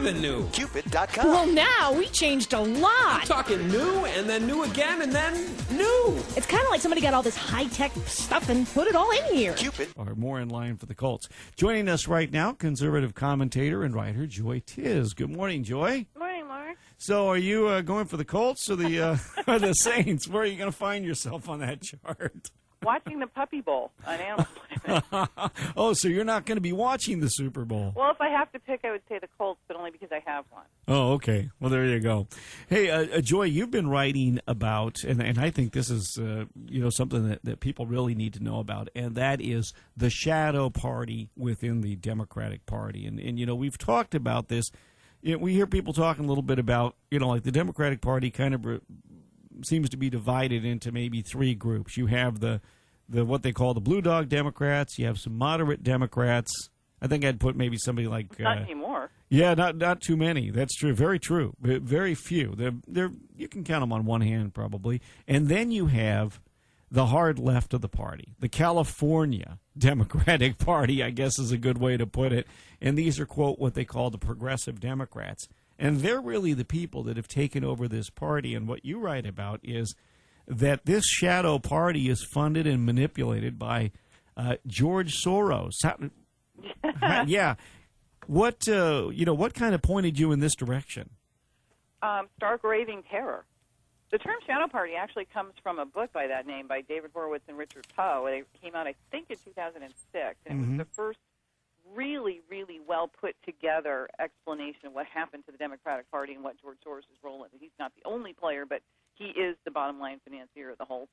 than new. Cupid.com. Well, now we changed a lot. I'm talking new, and then new again, and then new. It's kind of like somebody got all this high-tech stuff and put it all in here. Cupid. Or more in line for the Colts. Joining us right now, conservative commentator and writer Joy Tiz. Good morning, Joy. Good morning, Mark. So are you going for the Colts or the or the Saints? Where are you going to find yourself on that chart? Watching the Puppy Bowl on Animal Planet. Oh, so you're not going to be watching the Super Bowl. Well, if I have to pick, I would say the Colts, but only because I have one. Oh, okay. Well, there you go. Hey, Joy, you've been writing about, and I think this is something that people really need to know about, and that is the shadow party within the Democratic Party. And we've talked about this. We hear people talking a little bit about, like the Democratic Party kind of seems to be divided into maybe three groups. You have the what they call the Blue Dog Democrats. You have some moderate Democrats. I think I'd put maybe somebody like not anymore. Yeah, not too many. That's true. Very true. Very few. They're you can count them on one hand probably. And then you have the hard left of the party, the California Democratic Party, I guess is a good way to put it. And these are, quote, what they call the progressive Democrats. And they're really the people that have taken over this party. And what you write about is that this shadow party is funded and manipulated by George Soros. Yeah. What kind of pointed you in this direction? Stark raving terror. The term shadow party actually comes from a book by that name by David Horowitz and Richard Poe. It came out, I think, in 2006. And it was the first really, really well put together explanation of what happened to the Democratic Party and what George Soros' role in it. He's not the only player, but he is the bottom line financier of the whole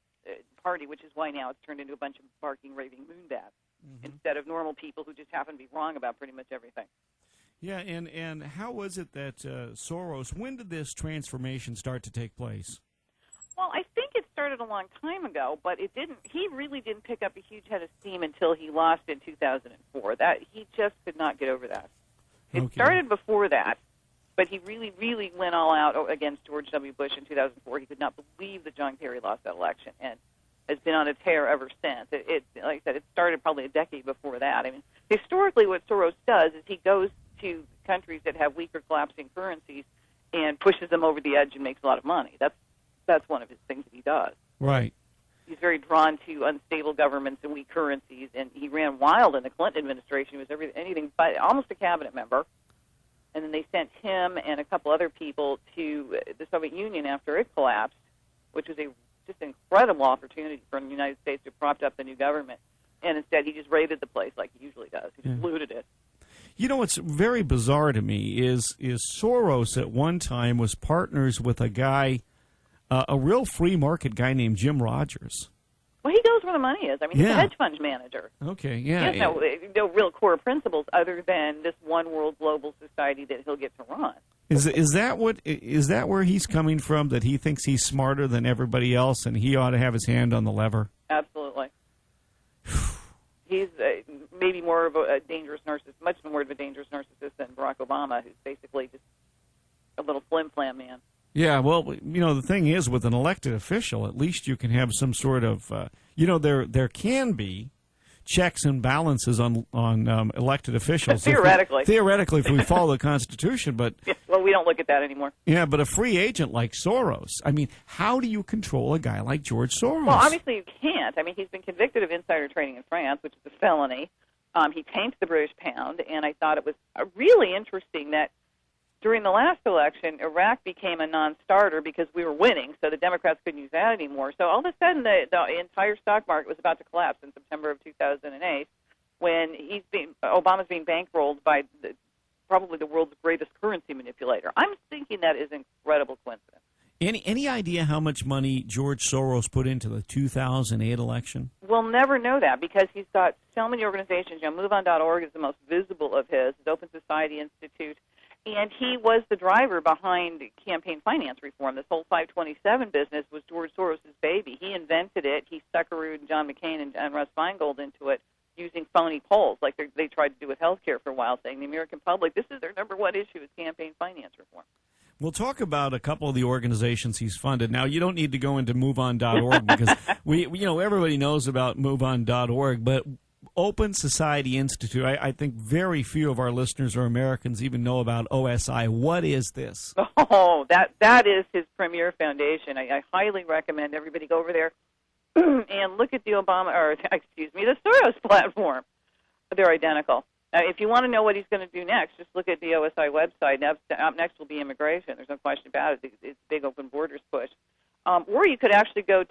party, which is why now it's turned into a bunch of barking, raving moonbats instead of normal people who just happen to be wrong about pretty much everything. Yeah, and how was it that Soros, when did this transformation start to take place? Well, I think it started a long time ago, but it didn't. He really didn't pick up a huge head of steam until he lost in 2004. That he just could not get over that. It started before that, but he really, really went all out against George W. Bush in 2004. He could not believe that John Kerry lost that election, and has been on a tear ever since. It like I said, it started probably a decade before that. I mean, historically, what Soros does is he goes to countries that have weaker, collapsing currencies and pushes them over the edge and makes a lot of money. That's one of his things that he does. Right. He's very drawn to unstable governments and weak currencies, and he ran wild in the Clinton administration. He was anything but almost a cabinet member. And then they sent him and a couple other people to the Soviet Union after it collapsed, which was just an incredible opportunity for the United States to prop up the new government. And instead, he just raided the place like he usually does. He just looted it. You know, what's very bizarre to me is Soros at one time was partners with a guy, a real free market guy named Jim Rogers. Well, he goes where the money is. I mean, he's a hedge fund manager. Okay, yeah. He has no real core principles other than this one world global society that he'll get to run. Is that where he's coming from? That he thinks he's smarter than everybody else, and he ought to have his hand on the lever? Absolutely. He's maybe more of a dangerous narcissist, much more of a dangerous narcissist than Barack Obama, who's basically just a little flim-flam man. Yeah, well, the thing is, with an elected official, at least you can have some sort of, there can be checks and balances on elected officials. Theoretically. If we follow the Constitution, but... Yeah, well, we don't look at that anymore. Yeah, but a free agent like Soros, I mean, how do you control a guy like George Soros? Well, obviously you can't. I mean, he's been convicted of insider trading in France, which is a felony. He tanked the British pound, and I thought it was really interesting that during the last election, Iraq became a non-starter because we were winning, so the Democrats couldn't use that anymore. So all of a sudden, the entire stock market was about to collapse in September of 2008 when Obama's being bankrolled by probably the world's greatest currency manipulator. I'm thinking that is an incredible coincidence. Any idea how much money George Soros put into the 2008 election? We'll never know that because he's got so many organizations. MoveOn.org is the most visible of his Open Society Institute. And he was the driver behind campaign finance reform. This whole 527 business was George Soros' baby. He invented it. He suckerooed John McCain and Russ Feingold into it using phony polls, like they tried to do with health care for a while, saying the American public, this is their number one issue is campaign finance reform. We'll talk about a couple of the organizations he's funded. Now, you don't need to go into MoveOn.org because everybody knows about MoveOn.org, but Open Society Institute. I think very few of our listeners or Americans even know about OSI. What is this? Oh, that is his premier foundation. I highly recommend everybody go over there and look at the the Soros platform. They're identical. If you want to know what he's going to do next, just look at the OSI website. Up next will be immigration. There's no question about it. It's big open borders push. Or you could actually go to